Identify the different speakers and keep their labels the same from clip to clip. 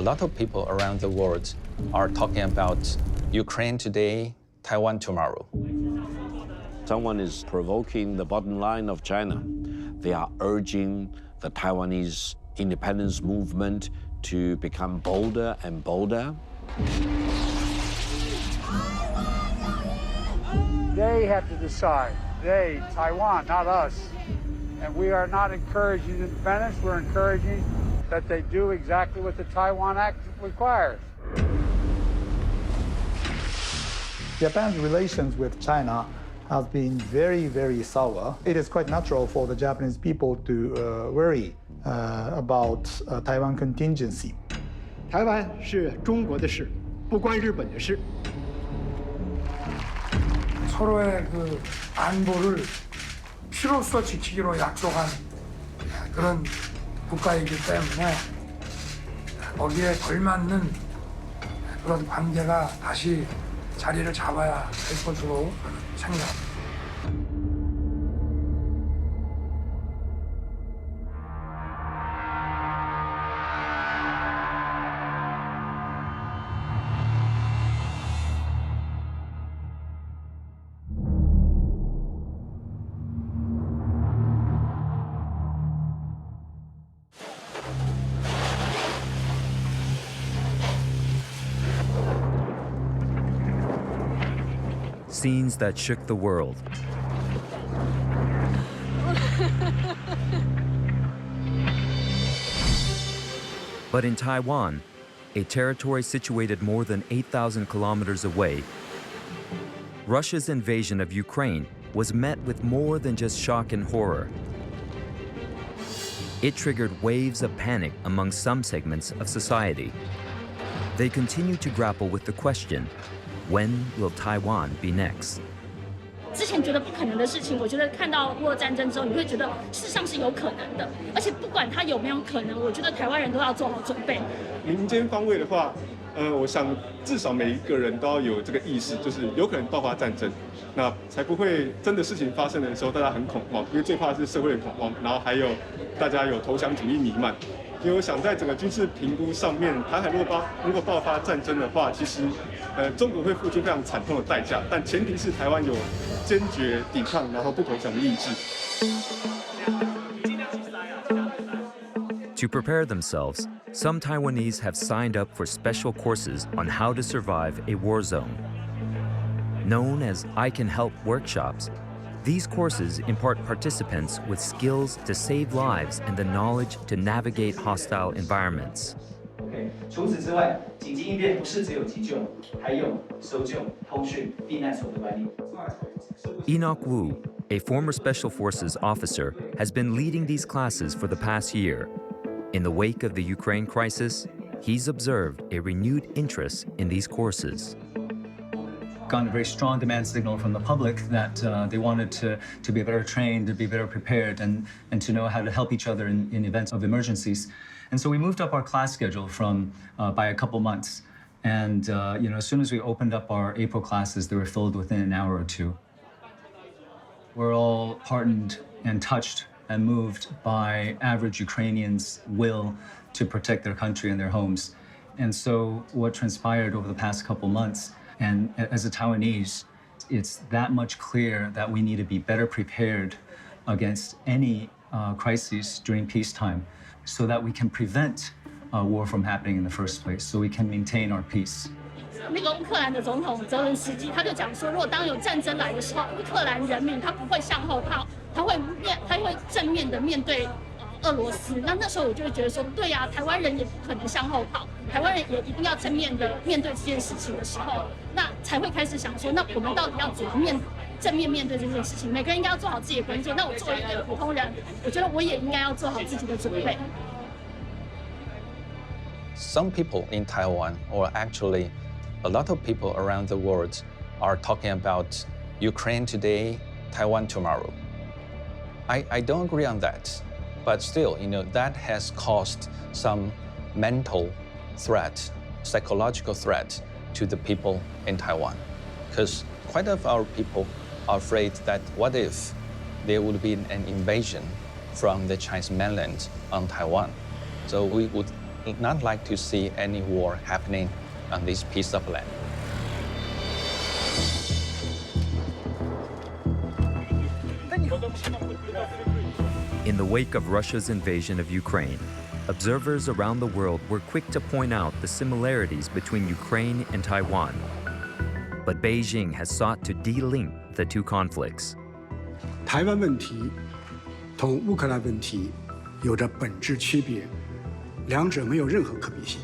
Speaker 1: lot of people around the world are talking about Ukraine today, Taiwan tomorrow.
Speaker 2: Someone is provoking the bottom line of China. They are urging the Taiwanese independence movement to become bolder and bolder.
Speaker 3: They have to decide. They, Taiwan, not us. And we are not encouraging independence. We're encouraging that they do exactly what the Taiwan Act requires.
Speaker 4: Japan's relations with China have been very, very sour. It is quite natural for the Japanese people to worry about Taiwan contingency.
Speaker 5: 台湾是中国的事，不关日本的事。
Speaker 6: 서로의 그 안보를 피로써 지키기로 약속한 그런 국가이기 때문에 거기에 걸맞는 그런 관계가 다시 자리를 잡아야 될 것으로 생각합니다.
Speaker 7: Scenes that shook the world. But in Taiwan, a territory situated more than 8,000 kilometers away, Russia's invasion of Ukraine was met with more than just shock and horror. It triggered waves of panic among some segments of society. They continue to grapple with the question, when will Taiwan be next?
Speaker 8: 之前觉得不可能的事情，我觉得看到俄乌战争之后，你会觉得事实上是有可能的，而且不管它有没有可能，我觉得台湾人都要做好准备。
Speaker 9: 民间方位的话，我想至少每一个人都要有这个意识，就是有可能爆发战争，那才不会真的事情发生的时候大家很恐慌，因为最怕的是社会的恐慌，然后还有大家有投降主义弥漫。 因为我想在整个军事评估上面，台海如果爆发战争的话，其实，中国会付出非常惨痛的代价，但前提是台湾有坚决抵抗，然后不投降的意志。
Speaker 7: To prepare themselves, some Taiwanese have signed up for special courses on how to survive a war zone. Known as I Can Help workshops, these courses impart participants with skills to save lives and the knowledge to navigate hostile environments.
Speaker 10: 除此之外，紧急应变不是只有急救，还有搜救、通讯、避难所的管理。
Speaker 7: Enoch Wu, a former Special Forces officer, has been leading these classes for the past year. In the wake of the Ukraine crisis, he's observed a renewed interest in these courses.
Speaker 11: Gotten a very strong demand signal from the public that they wanted to be better trained, to be better prepared, and to know how to help each other in events of emergencies. And so we moved up our class schedule from by a couple months. And as soon as we opened up our April classes, they were filled within an hour or two. We're all heartened and touched and moved by average Ukrainians' will to protect their country and their homes. And so what transpired over the past couple months, and as a Taiwanese, it's that much clear that we need to be better prepared against any crises during peacetime so that we can prevent war from happening in the first place, so we can maintain our peace.
Speaker 8: 那个乌克兰的总统泽伦斯基他就讲说，如果当有战争来的时候，乌克兰人民他不会向后靠，他会正面的面对俄罗斯。那时候我就会觉得说，对呀，台湾人也不可能向后靠，台湾人也一定要正面的面对这件事情的时候，那才会开始想说，那我们到底要怎么正面面对这件事情？每个人应该要做好自己的工作。那我作为一个普通人，我觉得我也应该要做好自己的准备。
Speaker 1: Some people in Taiwan, or actually a lot of people around the world, are talking about Ukraine today, Taiwan tomorrow. I don't agree on that, but still, that has caused some mental threat, psychological threat to the people in Taiwan. Because quite of our people are afraid that what if there would be an invasion from the Chinese mainland on Taiwan? So we would not like to see any war happening on this piece of land.
Speaker 7: In the wake of Russia's invasion of Ukraine, observers around the world were quick to point out the similarities between Ukraine and Taiwan. But Beijing has sought to de-link the two conflicts.
Speaker 5: 台湾问题同乌克兰问题有着本质区别，两者没有任何可比性。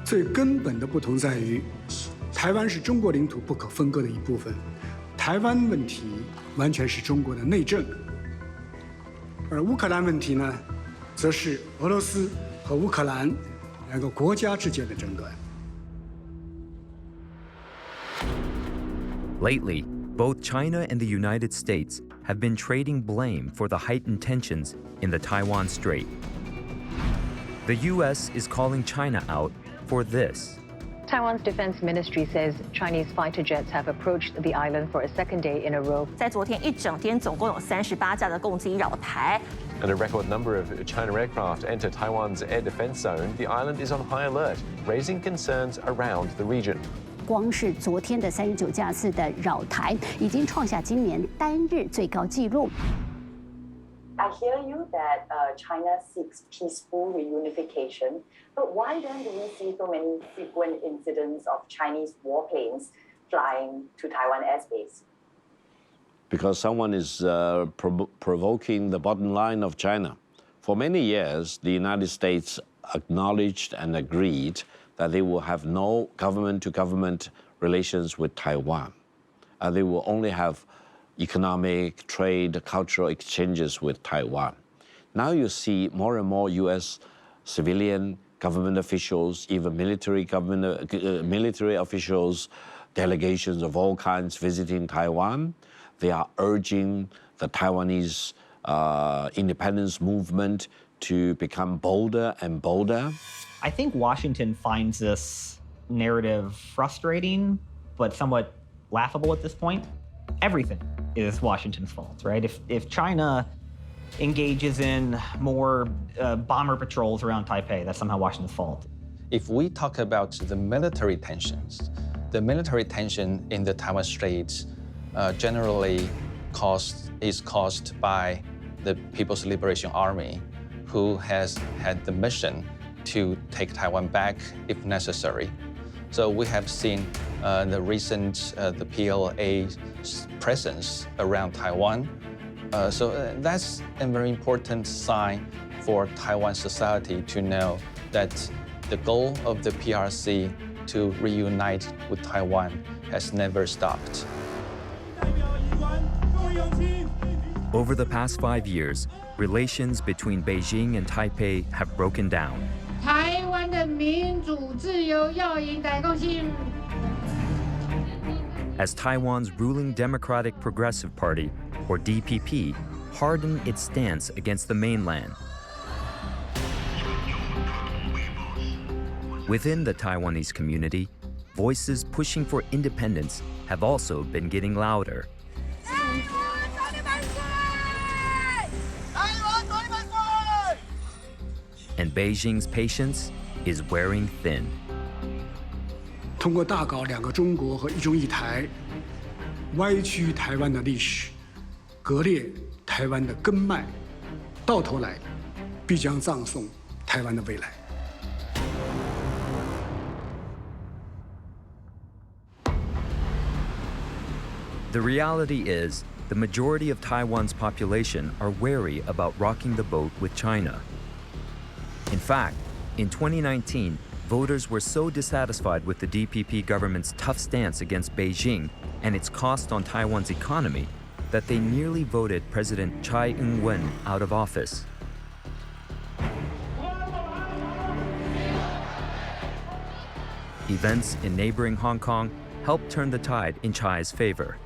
Speaker 5: 最根本的不同在于，台湾是中国领土不可分割的一部分，台湾问题完全是中国的内政，而乌克兰问题呢，则是俄罗斯和乌克兰两个国家之间的争端。
Speaker 7: Lately, both China and the United States have been trading blame for the heightened tensions in the Taiwan Strait. The U.S. is calling China out for this.
Speaker 12: Taiwan's defense ministry says Chinese fighter jets have approached the island for a second day in a row.
Speaker 13: 在昨天一整天，总共有38架的共机扰台。
Speaker 14: And a record number of China aircraft enter Taiwan's air defense zone. The island is on high alert, raising concerns around the region.
Speaker 15: 光是昨天的39架次的扰台，已经创下今年单日最高纪录。
Speaker 16: I hear you that China seeks peaceful reunification, but why then do we see so many frequent incidents of Chinese warplanes flying to Taiwan airspace?
Speaker 2: Because someone is provoking the bottom line of China. For many years, the United States acknowledged and agreed that they will have no government-to-government relations with Taiwan. They will only have economic, trade, cultural exchanges with Taiwan. Now you see more and more U.S. civilian government officials, even military officials, delegations of all kinds visiting Taiwan. They are urging the Taiwanese independence movement to become bolder and bolder.
Speaker 17: I think Washington finds this narrative frustrating, but somewhat laughable at this point. Everything is Washington's fault, right? If China engages in more bomber patrols around Taipei, that's somehow Washington's fault.
Speaker 1: If we talk about the military tensions, the military tension in the Taiwan Strait generally is caused by the People's Liberation Army, who has had the mission to take Taiwan back if necessary. So we have seen the recent the PLA presence around Taiwan. So that's a very important sign for Taiwan society to know that the goal of the PRC to reunite with Taiwan has never stopped.
Speaker 7: Over the past 5 years, relations between Beijing and Taipei have broken down.
Speaker 8: 台湾的民主自由要赢台共心。
Speaker 7: As Taiwan's ruling Democratic Progressive Party, or DPP, hardened its stance against the mainland. Within the Taiwanese community, voices pushing for independence have also been getting louder. And Beijing's patience is wearing thin.
Speaker 5: 通过大搞两个中国和一中一台，歪曲台湾的历史，割裂台湾的根脉，到头来必将葬送台湾的未来。
Speaker 7: The reality is, the majority of Taiwan's population are wary about rocking the boat with China. In fact, in 2019, voters were so dissatisfied with the DPP government's tough stance against Beijing and its cost on Taiwan's economy that they nearly voted President Tsai Ing-wen out of office. Events in neighboring Hong Kong helped turn the tide in Tsai's favor.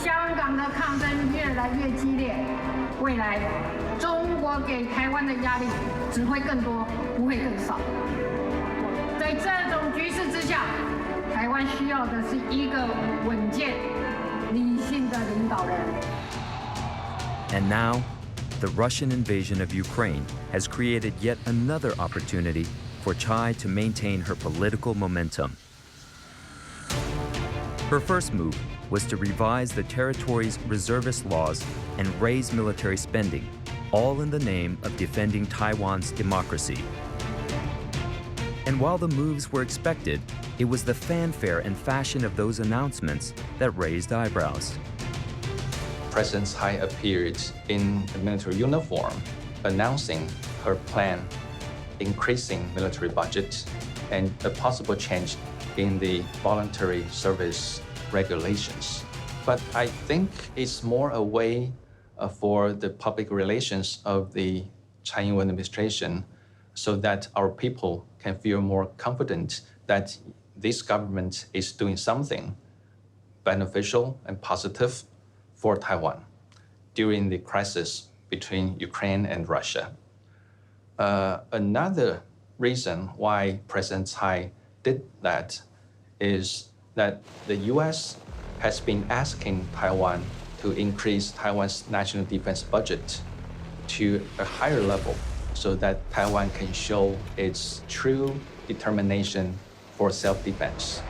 Speaker 8: 香港的抗争越来越激烈，未来中国给台湾的压力只会更多，不会更少。在这种局势之下，台湾需要的是一个稳健、理性的领导人。
Speaker 7: And now, the Russian invasion of Ukraine has created yet another opportunity for Tsai to maintain her political momentum. Her first move was to revise the territory's reservist laws and raise military spending, all in the name of defending Taiwan's democracy. And while the moves were expected, it was the fanfare and fashion of those announcements that raised eyebrows.
Speaker 1: President Tsai appeared in a military uniform, announcing her plan, increasing military budget, and a possible change in the voluntary service regulations. But I think it's more a way for the public relations of the Tsai Ing-wen administration so that our people can feel more confident that this government is doing something beneficial and positive for Taiwan during the crisis between Ukraine and Russia. Another reason why President Tsai did that is that the US has been asking Taiwan to increase Taiwan's national defense budget to a higher level so that Taiwan can show its true determination for self-defense.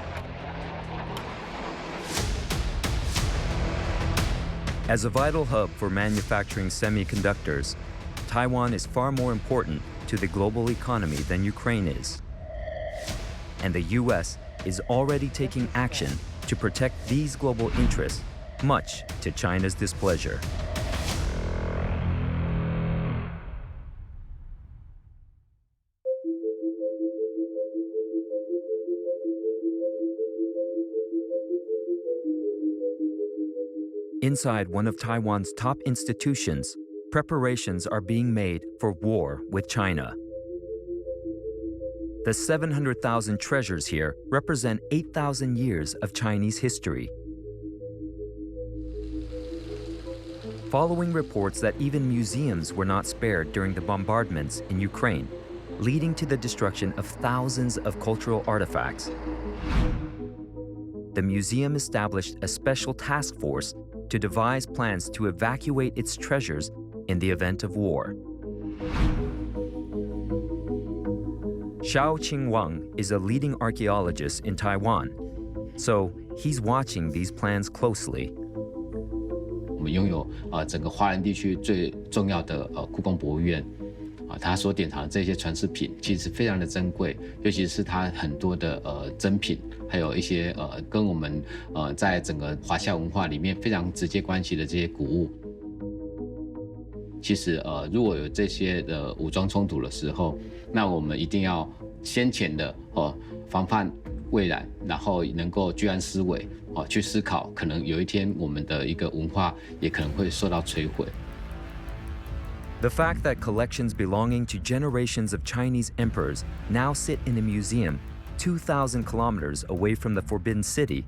Speaker 7: As a vital hub for manufacturing semiconductors, Taiwan is far more important to the global economy than Ukraine is. And the US is already taking action to protect these global interests, much to China's displeasure. Inside one of Taiwan's top institutions, preparations are being made for war with China. The 700,000 treasures here represent 8,000 years of Chinese history. Following reports that even museums were not spared during the bombardments in Ukraine, leading to the destruction of thousands of cultural artifacts, the museum established a special task force to devise plans to evacuate its treasures in the event of war. Xiao Qingwang is a leading archaeologist in Taiwan, so he's watching these plans closely.
Speaker 18: 我们拥有整个华人地区最重要的故宫博物院，它所典藏的这些传世品其实非常的珍贵，尤其是它很多的珍品，还有一些跟我们在整个华夏文化里面非常直接关系的这些古物。其实如果有这些的武装冲突的时候，那我们一定要先前的防范未然，然后能够居安思危，去思考可能有一天我们的一个文化也可能会受到摧毁。
Speaker 7: The fact that collections belonging to generations of Chinese emperors now sit in a museum 2,000 kilometers away from the Forbidden City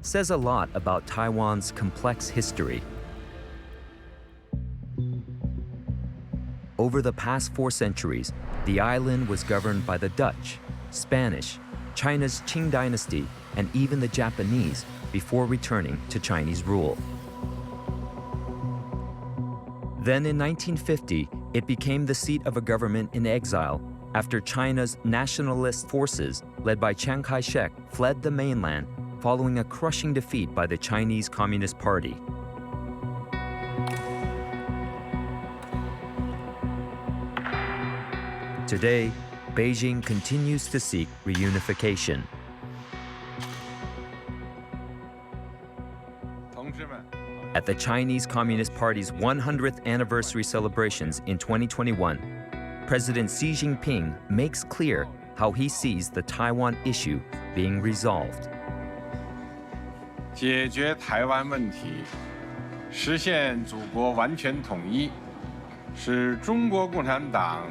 Speaker 7: says a lot about Taiwan's complex history. Over the past 4 centuries, the island was governed by the Dutch, Spanish, China's Qing dynasty, and even the Japanese before returning to Chinese rule. Then in 1950, it became the seat of a government in exile after China's nationalist forces, led by Chiang Kai-shek, fled the mainland following a crushing defeat by the Chinese Communist Party. Today, Beijing continues to seek reunification. At the Chinese Communist Party's 100th anniversary celebrations in 2021, President Xi Jinping makes clear how he sees the Taiwan issue being resolved.
Speaker 19: 解决台湾问题，实现祖国完全统一，是中国共产党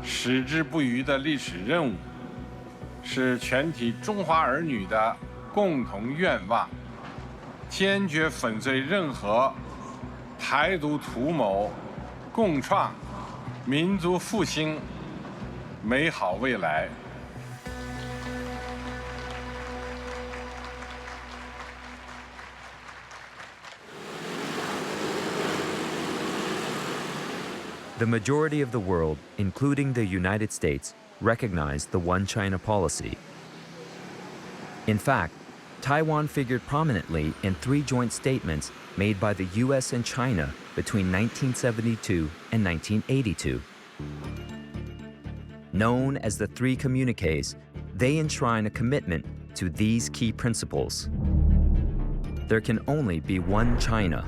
Speaker 19: 矢志不渝的历史任务，是全体中华儿女的共同愿望。坚决粉碎任何台独图谋，共创民族复兴美好未来。
Speaker 7: The majority of the world, including the United States, recognized the One China policy. In fact, Taiwan figured prominently in 3 joint statements made by the US and China between 1972 and 1982. Known as the 3 communiques, they enshrine a commitment to these key principles. There can only be one China.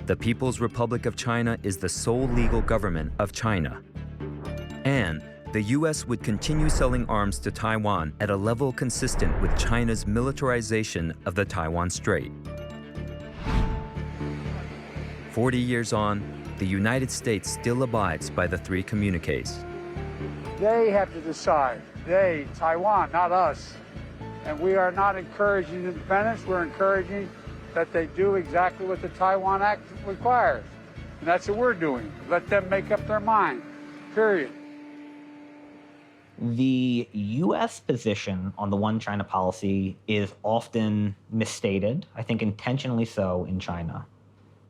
Speaker 7: The People's Republic of China is the sole legal government of China. And the US would continue selling arms to Taiwan at a level consistent with China's militarization of the Taiwan Strait. 40 years on, the United States still abides by the 3 communiques.
Speaker 3: They have to decide. They, Taiwan, not us. And we are not encouraging independence. We're encouraging that they do exactly what the Taiwan Act requires. And that's what we're doing. Let them make up their mind, period.
Speaker 17: The U.S. position on the One China policy is often misstated, I think intentionally so, in China.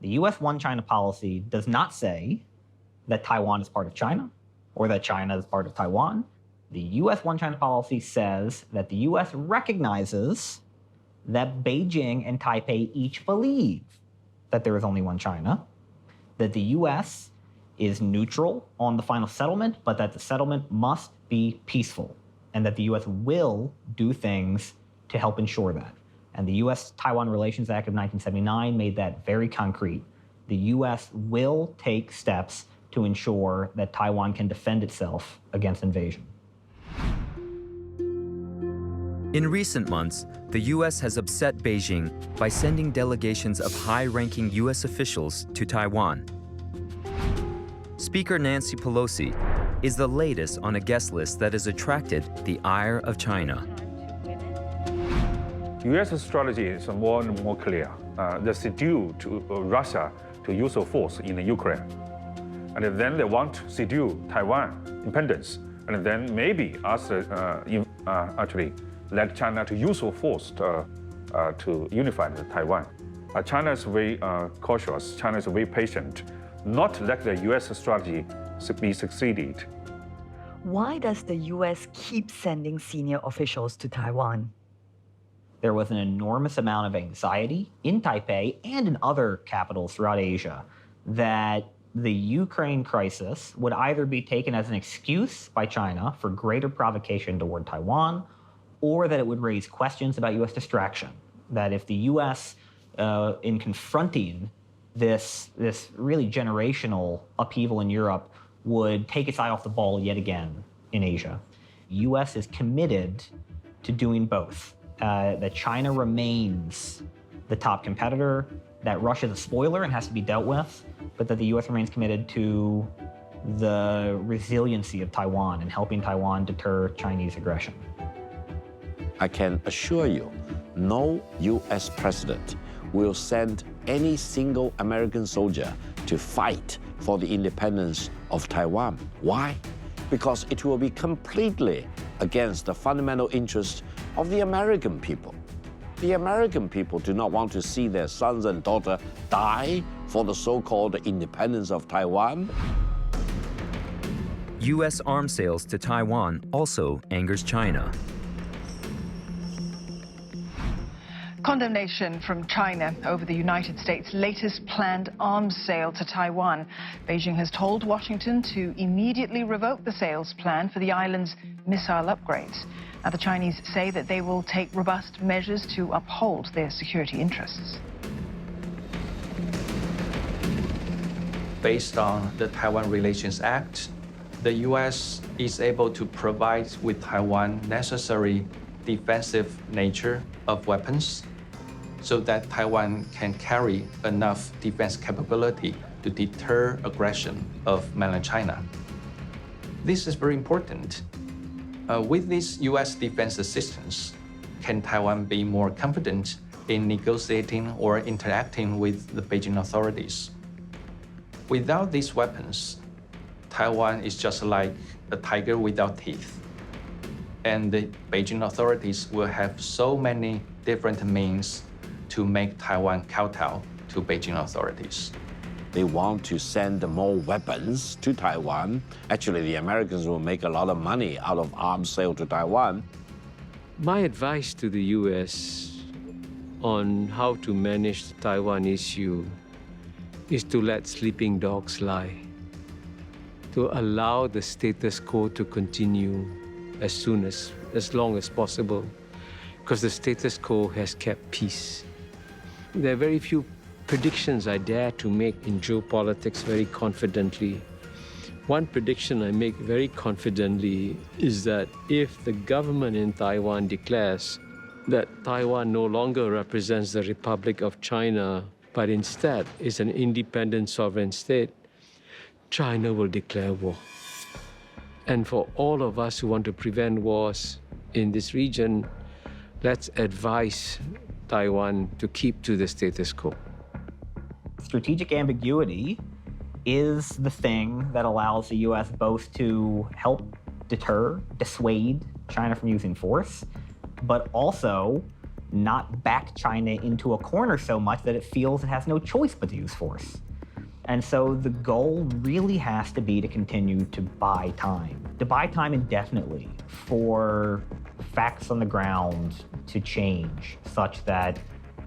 Speaker 17: The U.S. One China policy does not say that Taiwan is part of China or that China is part of Taiwan. The U.S. One China policy says that the U.S. recognizes that Beijing and Taipei each believe that there is only one China, that the U.S. is neutral on the final settlement, but that the settlement must be peaceful, and that the U.S. will do things to help ensure that. And the U.S.-Taiwan Relations Act of 1979 made that very concrete. The U.S. will take steps to ensure that Taiwan can defend itself against invasion.
Speaker 7: In recent months, the U.S. has upset Beijing by sending delegations of high-ranking U.S. officials to Taiwan. Speaker Nancy Pelosi is the latest on a guest list that has attracted the ire of China.
Speaker 20: U.S. strategy is more and more clear. They seduce Russia to use of force in Ukraine. And then they want to seduce Taiwan independence. And then maybe actually let China to use of force to unify Taiwan. China is very cautious. China is very patient. Not let the U.S. strategy be succeeded.
Speaker 21: Why does the U.S. keep sending senior officials to Taiwan?
Speaker 17: There was an enormous amount of anxiety in Taipei and in other capitals throughout Asia that the Ukraine crisis would either be taken as an excuse by China for greater provocation toward Taiwan, or that it would raise questions about U.S. distraction. That if the U.S., in confronting this really generational upheaval in Europe, would take its eye off the ball yet again in Asia. The U.S. is committed to doing both. That China remains the top competitor, that Russia is a spoiler and has to be dealt with, but that the U.S. remains committed to the resiliency of Taiwan and helping Taiwan deter Chinese aggression.
Speaker 2: I can assure you, no U.S. president will send any single American soldier to fight for the independence of Taiwan. Why? Because it will be completely against the fundamental interests of the American people. The American people do not want to see their sons and daughters die for the so-called independence of Taiwan.
Speaker 7: U.S. arms sales to Taiwan also angers China.
Speaker 22: Condemnation from China over the United States' latest planned arms sale to Taiwan. Beijing has told Washington to immediately revoke the sales plan for the island's missile upgrades. Now, the Chinese say that they will take robust measures to uphold their security interests.
Speaker 1: Based on the Taiwan Relations Act, the U.S. is able to provide with Taiwan necessary defensive nature of weapons so that Taiwan can carry enough defense capability to deter aggression of mainland China. This is very important. With this U.S. defense assistance, can Taiwan be more confident in negotiating or interacting with the Beijing authorities? Without these weapons, Taiwan is just like a tiger without teeth. And the Beijing authorities will have so many different means to make Taiwan kowtow to Beijing authorities.
Speaker 2: they want to send more weapons to Taiwan. Actually, the Americans will make a lot of money out of arms sale to Taiwan.
Speaker 4: My advice to the U.S. on how to manage the Taiwan issue is to let sleeping dogs lie, to allow the status quo to continue as long as possible, because the status quo has kept peace. There are very few predictions I dare to make in geopolitics very confidently. One prediction I make very confidently is that if the government in Taiwan declares that Taiwan no longer represents the Republic of China, but instead is an independent sovereign state, China will declare war. And for all of us who want to prevent wars in this region, let's advise Taiwan to keep to the status quo.
Speaker 17: Strategic ambiguity is the thing that allows the U.S. both to help dissuade China from using force, but also not back China into a corner so much that it feels it has no choice but to use force. And so the goal really has to be to continue to buy time indefinitely for facts on the ground to change such that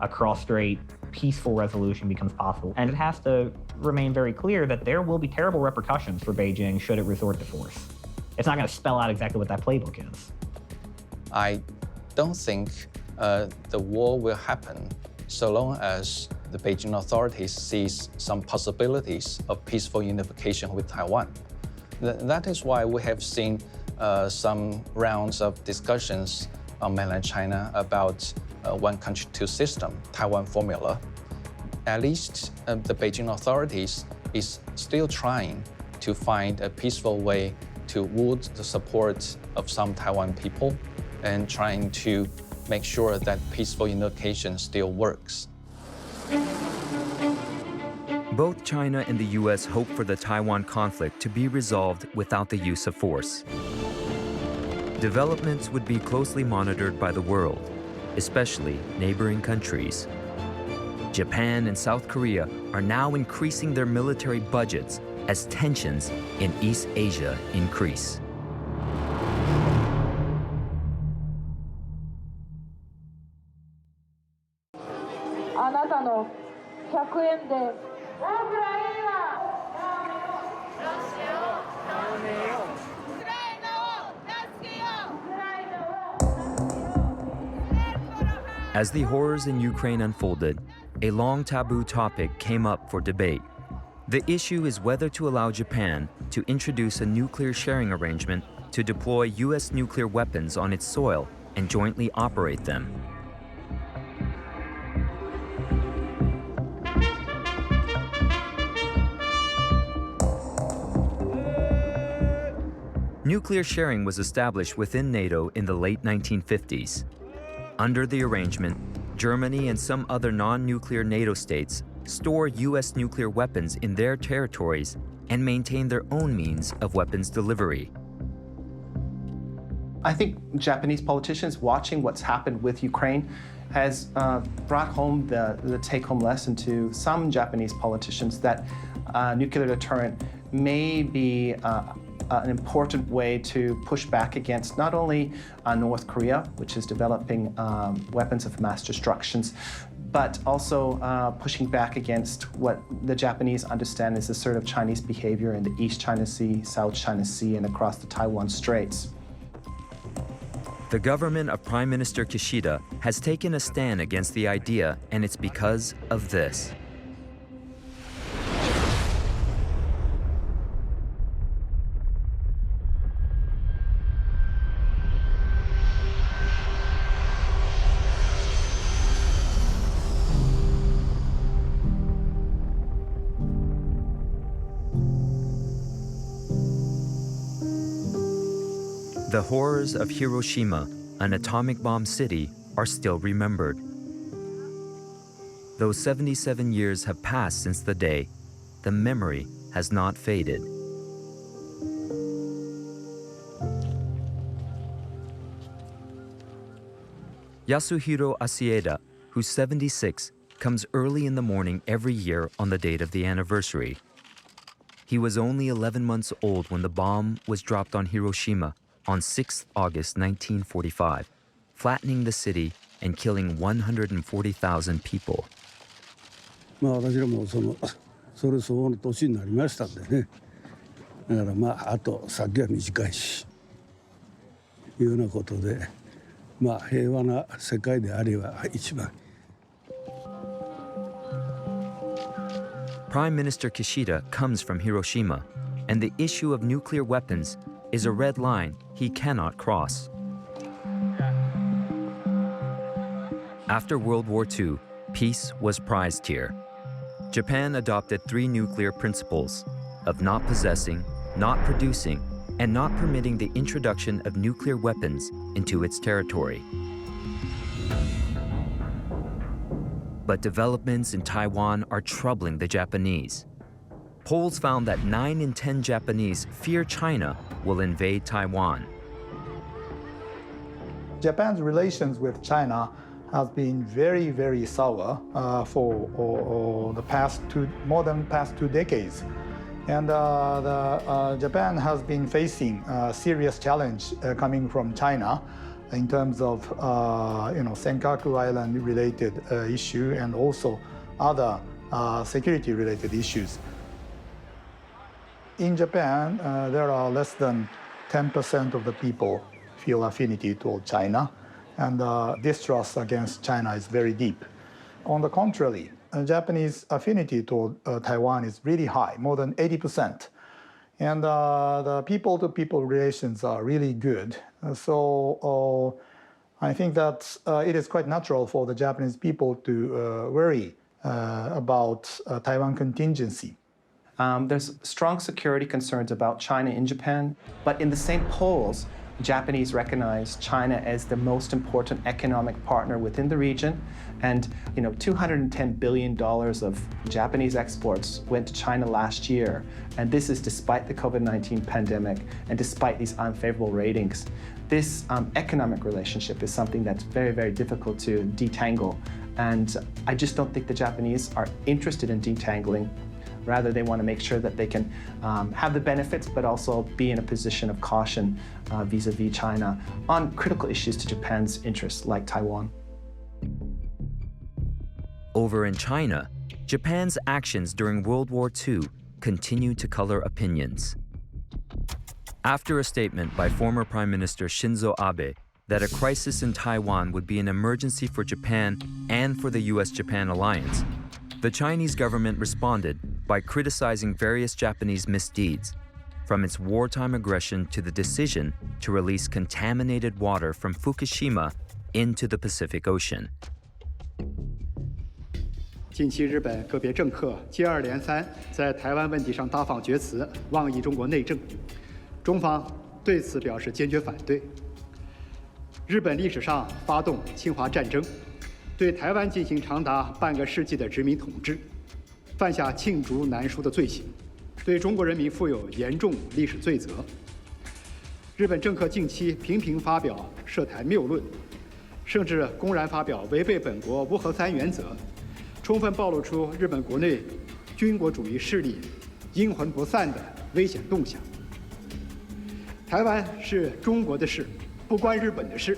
Speaker 17: a cross-strait peaceful resolution becomes possible. And it has to remain very clear that there will be terrible repercussions for Beijing should it resort to force. It's not going to spell out exactly what that playbook is.
Speaker 1: I don't think the war will happen so long as the Beijing authorities sees some possibilities of peaceful unification with Taiwan. That is why we have seen some rounds of discussions on mainland China about one country, two system, Taiwan formula. At least the Beijing authorities is still trying to find a peaceful way to woo the support of some Taiwan people and trying to make sure that peaceful unification still works.
Speaker 7: Both China and the U.S. hope for the Taiwan conflict to be resolved without the use of force. Developments would be closely monitored by the world, especially neighboring countries. Japan and South Korea are now increasing their military budgets as tensions in East Asia increase. As the horrors in Ukraine unfolded, a long taboo topic came up for debate. The issue is whether to allow Japan to introduce a nuclear sharing arrangement to deploy U.S. nuclear weapons on its soil and jointly operate them. Nuclear sharing was established within NATO in the late 1950s. Under the arrangement, Germany and some other non-nuclear NATO states store U.S. nuclear weapons in their territories and maintain their own means of weapons delivery.
Speaker 6: I think Japanese politicians watching what's happened with Ukraine has brought home the take-home lesson to some Japanese politicians that nuclear deterrent may be an important way to push back against not only North Korea, which is developing weapons of mass destruction, but also pushing back against what the Japanese understand as assertive Chinese behavior in the East China Sea, South China Sea, and across the Taiwan Straits.
Speaker 7: The government of Prime Minister Kishida has taken a stand against the idea, and it's because of this. The horrors of Hiroshima, an atomic bomb city, are still remembered. Though 77 years have passed since the day, the memory has not faded. Yasuhiro Asieda, who's 76, comes early in the morning every year on the date of the anniversary. He was only 11 months old when the bomb was dropped on Hiroshima on 6 August 1945, flattening the city and killing 140,000 people.
Speaker 9: 私らもそれ相応の年になりましたんでね。だからあと先は短いし、いうようなことで、平和な世界であれば一番。
Speaker 7: Prime Minister Kishida comes from Hiroshima, and the issue of nuclear weapons is a red line he cannot cross. After World War II, peace was prized here. Japan adopted 3 nuclear principles of not possessing, not producing, and not permitting the introduction of nuclear weapons into its territory. But developments in Taiwan are troubling the Japanese. Polls found that 9 in 10 Japanese fear China will invade Taiwan.
Speaker 10: Japan's relations with China has been very, very sour for the past more than past 2 decades. And Japan has been facing a serious challenge coming from China in terms of Senkaku Island related issue and also other security related issues. In Japan, there are less than 10% of the people feel affinity toward China, and distrust against China is very deep. On the contrary, Japanese affinity toward Taiwan is really high, more than 80%. And the people-to-people relations are really good. So I think that it is quite natural for the Japanese people to worry about Taiwan contingency.
Speaker 6: There's strong security concerns about China in Japan, but in the same polls, Japanese recognize China as the most important economic partner within the region. And $210 billion of Japanese exports went to China last year. And this is despite the COVID-19 pandemic and despite these unfavorable ratings. This economic relationship is something that's very, very difficult to detangle. And I just don't think the Japanese are interested in detangling. Rather, they want to make sure that they can have the benefits, but also be in a position of caution vis-a-vis China on critical issues to Japan's interests, like Taiwan.
Speaker 7: Over in China, Japan's actions during World War II continue to color opinions. After a statement by former Prime Minister Shinzo Abe that a crisis in Taiwan would be an emergency for Japan and for the US-Japan alliance, the Chinese government responded by criticizing various Japanese misdeeds, from its wartime aggression to the decision to release contaminated water from Fukushima into the Pacific Ocean.
Speaker 5: 近期，日本个别政客接二连三在台湾问题上大放厥词，妄议中国内政，中方对此表示坚决反对。日本历史上发动侵华战争，对台湾进行长达半个世纪的殖民统治，犯下罄竹难书的罪行，对中国人民负有严重历史罪责。日本政客近期频频发表涉台谬论，甚至公然发表违背本国无核三原则，充分暴露出日本国内军国主义势力阴魂不散的危险动向。台湾是中国的事，不关日本的事。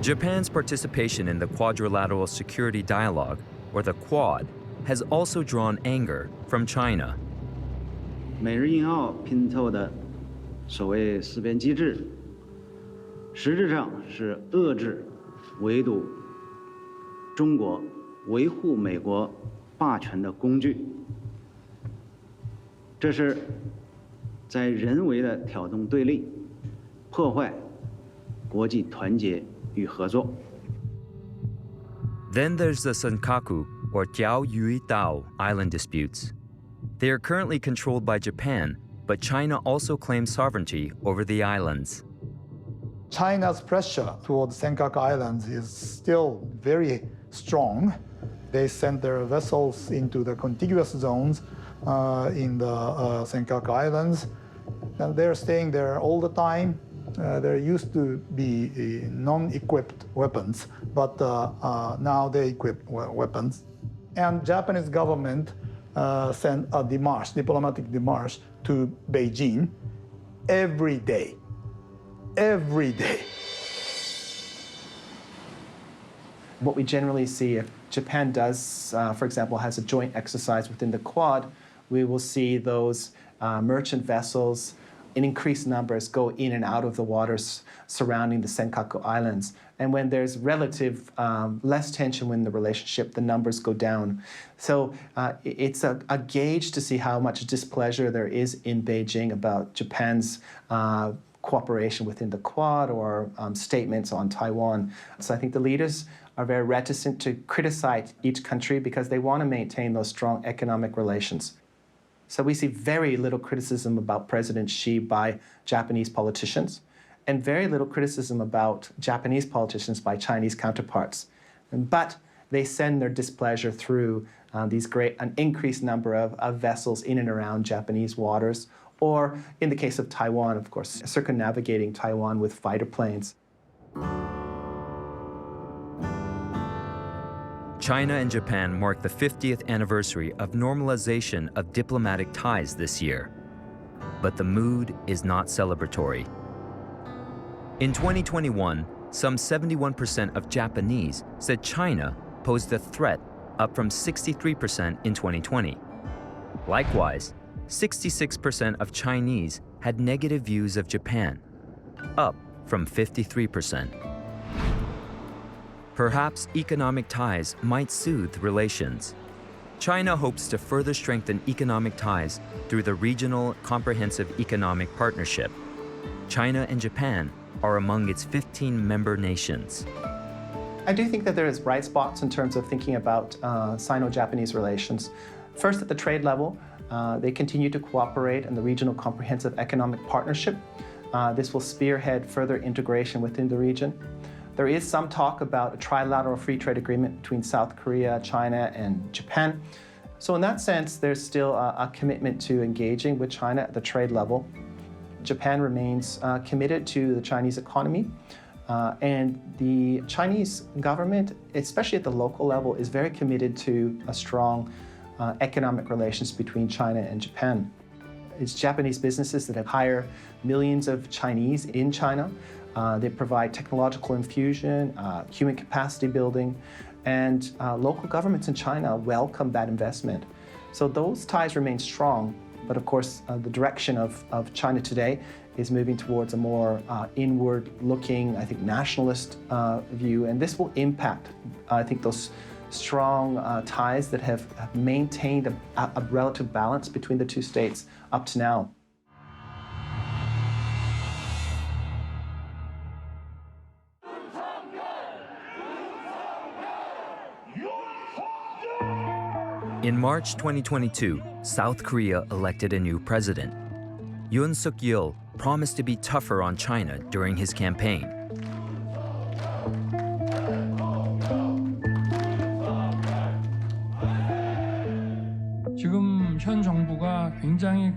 Speaker 7: Japan's participation in the Quadrilateral Security Dialogue, or the Quad, has also drawn anger from China.
Speaker 23: 美日印澳拼凑的所谓四边机制，实质上是遏制、围堵中国、维护美国霸权的工具。这是在人为的挑动对立，破坏国际团结。
Speaker 7: Then there's the Senkaku, or Diao Yui Dao, island disputes. They are currently controlled by Japan, but China also claims sovereignty over the islands.
Speaker 10: China's pressure towards Senkaku Islands is still very strong. They send their vessels into the contiguous zones in the Senkaku Islands, and they're staying there all the time. There used to be non-equipped weapons, but now they equip weapons. And Japanese government sent a diplomatic démarche to Beijing every day. Every day.
Speaker 6: What we generally see, if Japan does, for example, has a joint exercise within the Quad, we will see those merchant vessels in increased numbers go in and out of the waters surrounding the Senkaku Islands. And when there's relative less tension in the relationship, the numbers go down. So it's a gauge to see how much displeasure there is in Beijing about Japan's cooperation within the Quad or statements on Taiwan. So I think the leaders are very reticent to criticize each country because they want to maintain those strong economic relations. So we see very little criticism about President Xi by Japanese politicians, and very little criticism about Japanese politicians by Chinese counterparts. But they send their displeasure through an increased number of vessels in and around Japanese waters, or in the case of Taiwan, of course, circumnavigating Taiwan with fighter planes.
Speaker 7: China and Japan mark the 50th anniversary of normalization of diplomatic ties this year. But the mood is not celebratory. In 2021, some 71% of Japanese said China posed a threat, up from 63% in 2020. Likewise, 66% of Chinese had negative views of Japan, up from 53%. Perhaps economic ties might soothe relations. China hopes to further strengthen economic ties through the Regional Comprehensive Economic Partnership. China and Japan are among its 15 member nations.
Speaker 6: I do think that there is bright spots in terms of thinking about Sino-Japanese relations. First, at the trade level, they continue to cooperate in the Regional Comprehensive Economic Partnership. This will spearhead further integration within the region. There is some talk about a trilateral free trade agreement between South Korea, China, and Japan. So in that sense, there's still a commitment to engaging with China at the trade level. Japan remains committed to the Chinese economy, and the Chinese government, especially at the local level, is very committed to a strong economic relations between China and Japan. It's Japanese businesses that have hired millions of Chinese in China. They provide technological infusion, human capacity building, and local governments in China welcome that investment. So those ties remain strong, but of course the direction of China today is moving towards a more inward-looking, I think, nationalist view, and this will impact, I think, those strong ties that have maintained a relative balance between the two states up to now.
Speaker 7: In March 2022, South Korea elected a new president. Yoon Suk-yeol promised to be tougher on China during his campaign.
Speaker 11: 지금 현 정부가 굉장히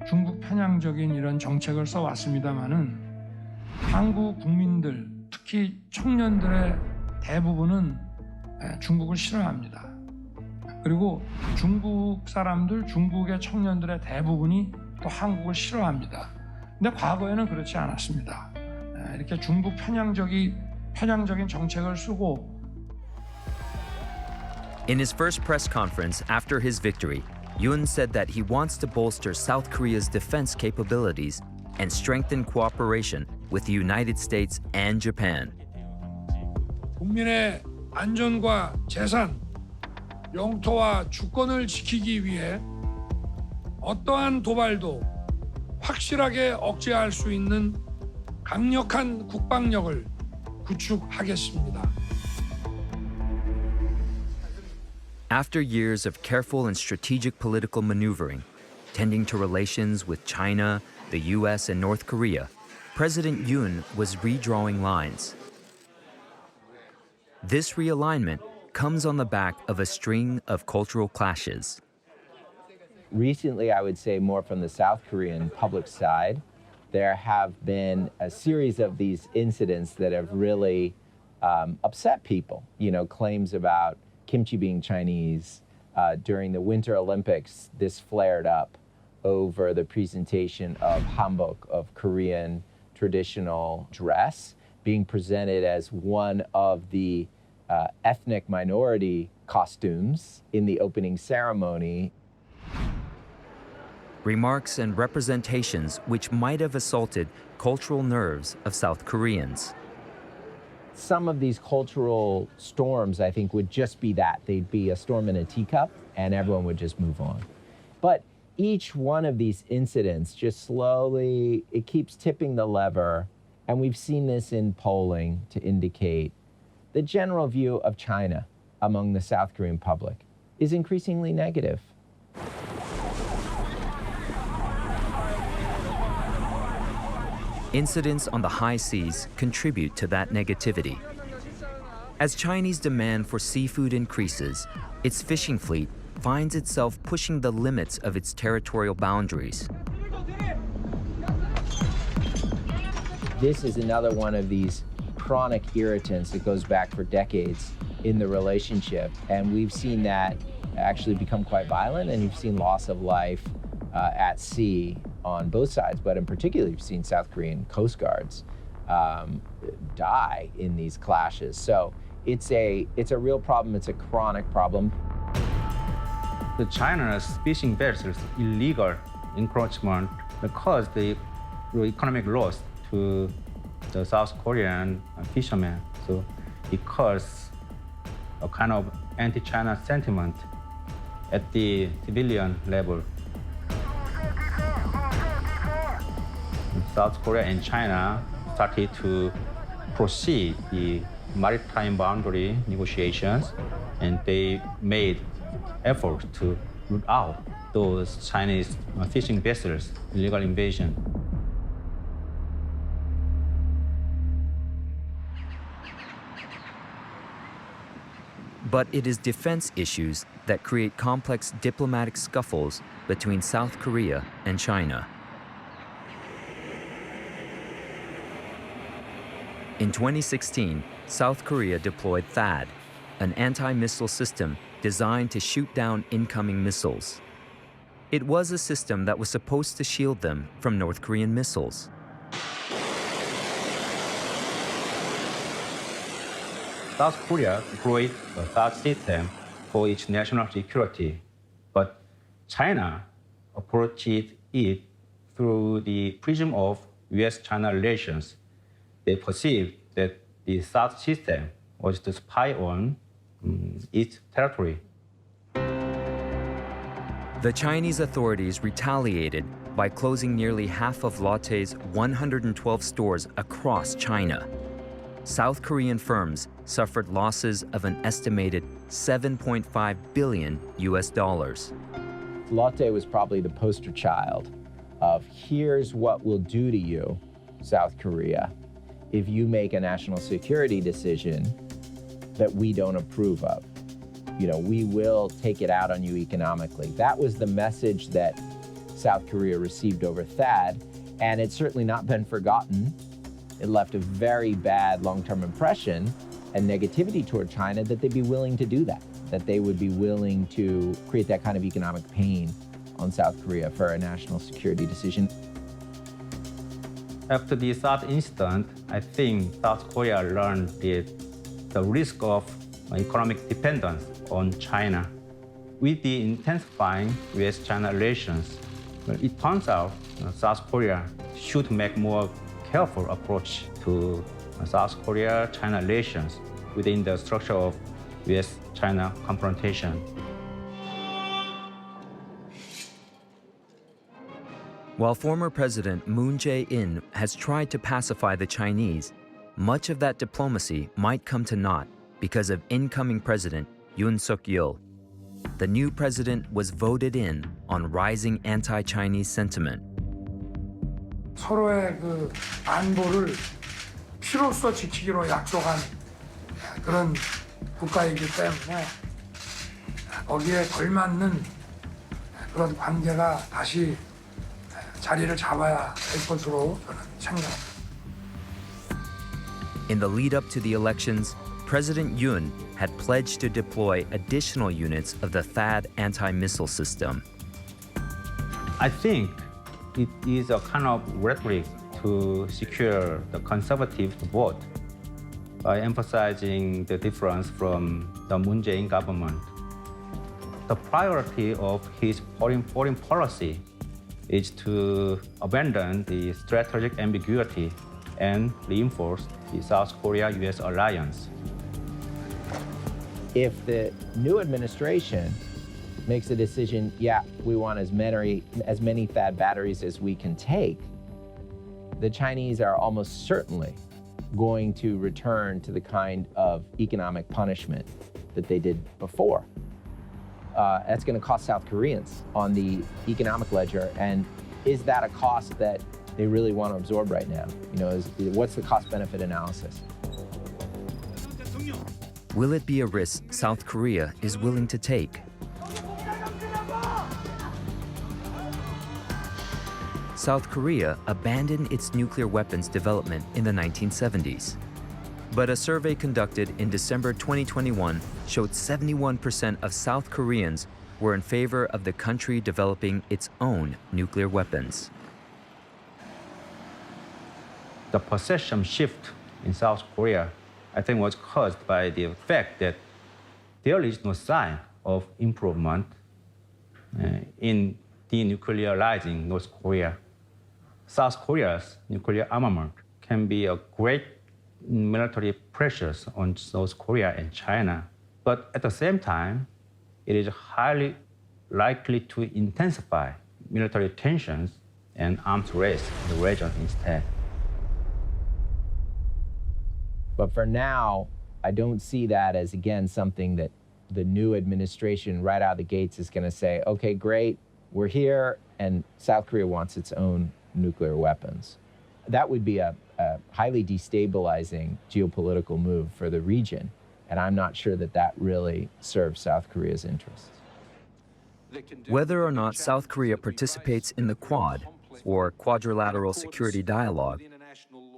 Speaker 11: 중국 편향적인 이런 정책을 써왔습니다마는 한국 국민들, 특히 청년들의 대부분은 중국을 싫어합니다. 그리고 중국 사람들, 중국의 청년들의 대부분이 또 한국을 싫어합니다. 근데 과거에는 그렇지 않았습니다. 이렇게 중국 편향적인 정책을 쓰고.
Speaker 7: In his first press conference after his victory, Yoon said that he wants to bolster South Korea's defense capabilities and strengthen cooperation with the United States and Japan.
Speaker 11: 국민의 안전과 재산, 영토와 주권을 지키기 위해 어떠한 도발도 확실하게 억제할 수 있는 강력한 국방력을 구축하겠습니다.
Speaker 7: After years of careful and strategic political maneuvering, tending to relations with China, the US, and North Korea, President Yoon was redrawing lines. This realignment comes on the back of a string of cultural clashes.
Speaker 12: Recently, I would say more from the South Korean public side, there have been a series of these incidents that have really upset people. Claims about kimchi being Chinese. During the Winter Olympics, this flared up over the presentation of hanbok, of Korean traditional dress, being presented as one of the ethnic minority costumes in the opening ceremony.
Speaker 7: Remarks and representations which might have assaulted cultural nerves of South Koreans.
Speaker 12: Some of these cultural storms, I think, would just be that. They'd be a storm in a teacup, and everyone would just move on. But each one of these incidents just slowly, it keeps tipping the lever, and we've seen this in polling to indicate the general view of China among the South Korean public is increasingly negative.
Speaker 7: Incidents on the high seas contribute to that negativity. As Chinese demand for seafood increases, its fishing fleet finds itself pushing the limits of its territorial boundaries.
Speaker 12: This is another one of these chronic irritants that goes back for decades in the relationship, and we've seen that actually become quite violent, and you've seen loss of life at sea on both sides, but in particular, you've seen South Korean Coast Guards die in these clashes. So it's a real problem. It's a chronic problem.
Speaker 13: The China's fishing vessels' illegal encroachment caused the economic loss to the South Korean fishermen. So it caused a kind of anti-China sentiment at the civilian level. South Korea and China started to proceed the maritime boundary negotiations, and they made efforts to root out those Chinese fishing vessels' illegal invasion.
Speaker 7: But it is defense issues that create complex diplomatic scuffles between South Korea and China. In 2016, South Korea deployed THAAD, an anti-missile system designed to shoot down incoming missiles. It was a system that was supposed to shield them from North Korean missiles.
Speaker 13: South Korea deployed a THAAD system for its national security, but China approached it through the prism of US-China relations. They perceived that the THAAD system was to spy on its territory.
Speaker 7: The Chinese authorities retaliated by closing nearly half of Lotte's 112 stores across China. South Korean firms suffered losses of an estimated $7.5 billion.
Speaker 12: Lotte was probably the poster child of here's what we'll do to you, South Korea, if you make a national security decision that we don't approve of. We will take it out on you economically. That was the message that South Korea received over THAAD, and it's certainly not been forgotten. It left a very bad long-term impression and negativity toward China that they'd be willing to do that they would be willing to create that kind of economic pain on South Korea for a national security decision.
Speaker 13: After the THAAD incident, I think South Korea learned the risk of economic dependence on China. With the intensifying US-China relations, it turns out South Korea should make more careful approach to South Korea-China relations within the structure of US-China confrontation.
Speaker 7: While former President Moon Jae-in has tried to pacify the Chinese, much of that diplomacy might come to naught because of incoming President Yoon Suk-yeol. The new president was voted in on rising anti-Chinese sentiment.
Speaker 11: 서로의 그 안보를 피로써 지키기로 약속한 그런 국가이기 때문에 거기에 걸맞는 그런 관계가 다시 자리를 잡아야 할 것으로 저는 생각합니다.
Speaker 7: In the lead up to the elections, President Yoon had pledged to deploy additional units of the THAAD anti-missile system.
Speaker 13: I think it is a kind of rhetoric to secure the conservative vote by emphasizing the difference from the Moon Jae-in government. The priority of his foreign policy is to abandon the strategic ambiguity and reinforce the South Korea-US alliance.
Speaker 12: If the new administration makes a decision, yeah, we want as many THAAD batteries as we can take, the Chinese are almost certainly going to return to the kind of economic punishment that they did before. That's going to cost South Koreans on the economic ledger, and is that a cost that they really want to absorb right now? You know, what's the cost-benefit analysis?
Speaker 7: Will it be a risk South Korea is willing to take? South Korea abandoned its nuclear weapons development in the 1970s. But a survey conducted in December 2021 showed 71% of South Koreans were in favor of the country developing its own nuclear weapons.
Speaker 13: The perception shift in South Korea, I think, was caused by the fact that there is no sign of improvement in denuclearizing North Korea. South Korea's nuclear armament can be a great military pressures on South Korea and China, but at the same time, it is highly likely to intensify military tensions and arms race in the region instead.
Speaker 12: But for now, I don't see that as, again, something that the new administration right out of the gates is going to say, okay, great, we're here, and South Korea wants its own nuclear weapons. That would be a highly destabilizing geopolitical move for the region, and I'm not sure that that really serves South Korea's interests.
Speaker 7: Whether or not South Korea participates in the Quad, or Quadrilateral Security Dialogue,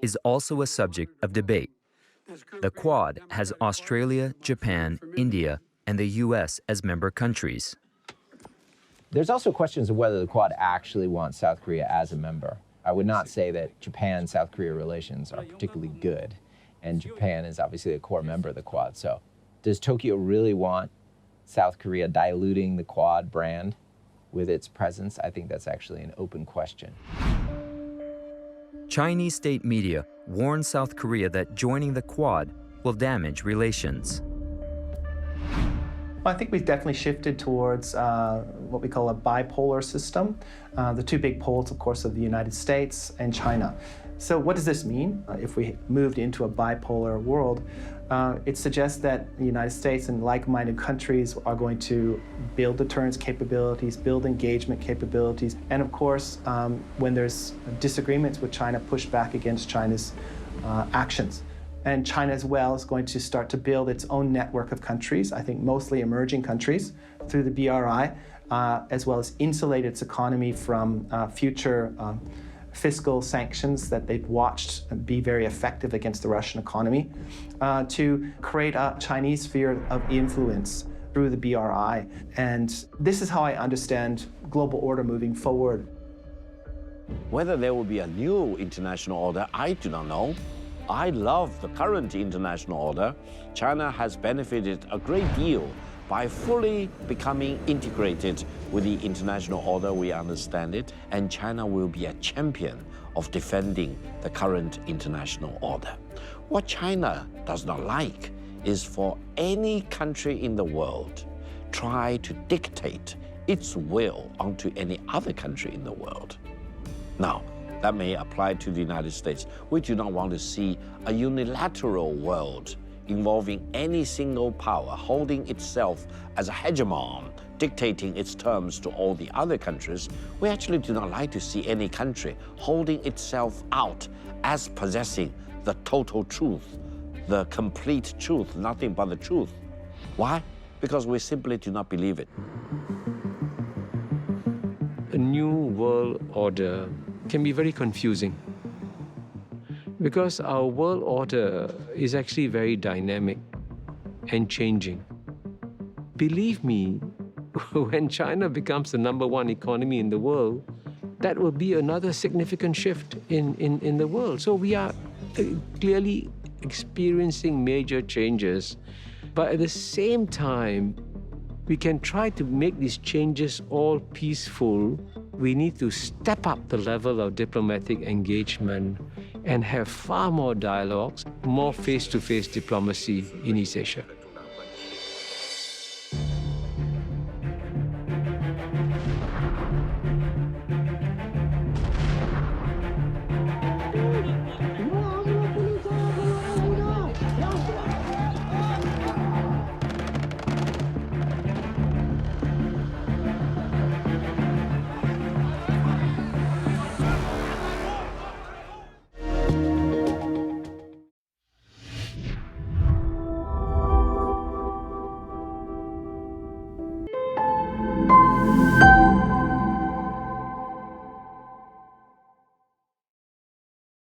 Speaker 7: is also a subject of debate. The Quad has Australia, Japan, India, and the US as member countries.
Speaker 12: There's also questions of whether the Quad actually wants South Korea as a member. I would not say that Japan-South Korea relations are particularly good, and Japan is obviously a core member of the Quad. So does Tokyo really want South Korea diluting the Quad brand with its presence? I think that's actually an open question.
Speaker 7: Chinese state media warned South Korea that joining the Quad will damage relations.
Speaker 6: Well, I think we've definitely shifted towards what we call a bipolar system. The two big poles, of course, are the United States and China. So what does this mean? If we moved into a bipolar world, it suggests that the United States and like-minded countries are going to build deterrence capabilities, build engagement capabilities, and of course, when there's disagreements with China, push back against China's actions. And China as well is going to start to build its own network of countries, I think mostly emerging countries, through the BRI, as well as insulate its economy from future fiscal sanctions that they've watched be very effective against the Russian economy, to create a Chinese sphere of influence through the BRI. And this is how I understand global order moving forward.
Speaker 2: Whether there will be a new international order, I do not know. I love the current international order. China has benefited a great deal by fully becoming integrated with the international order, we understand it, and China will be a champion of defending the current international order. What China does not like is for any country in the world try to dictate its will onto any other country in the world. Now, that may apply to the United States. We do not want to see a unilateral world involving any single power holding itself as a hegemon, dictating its terms to all the other countries. We actually do not like to see any country holding itself out as possessing the total truth, the complete truth, nothing but the truth. Why? Because we simply do not believe it.
Speaker 4: new world order can be very confusing because our world order is actually very dynamic and changing. Believe me, when China becomes the #1 economy in the world, that will be another significant shift in the world. So we are clearly experiencing major changes, but at the same time, we can try to make these changes all peaceful. We need to step up the level of diplomatic engagement and have far more dialogues, more face-to-face diplomacy in East Asia.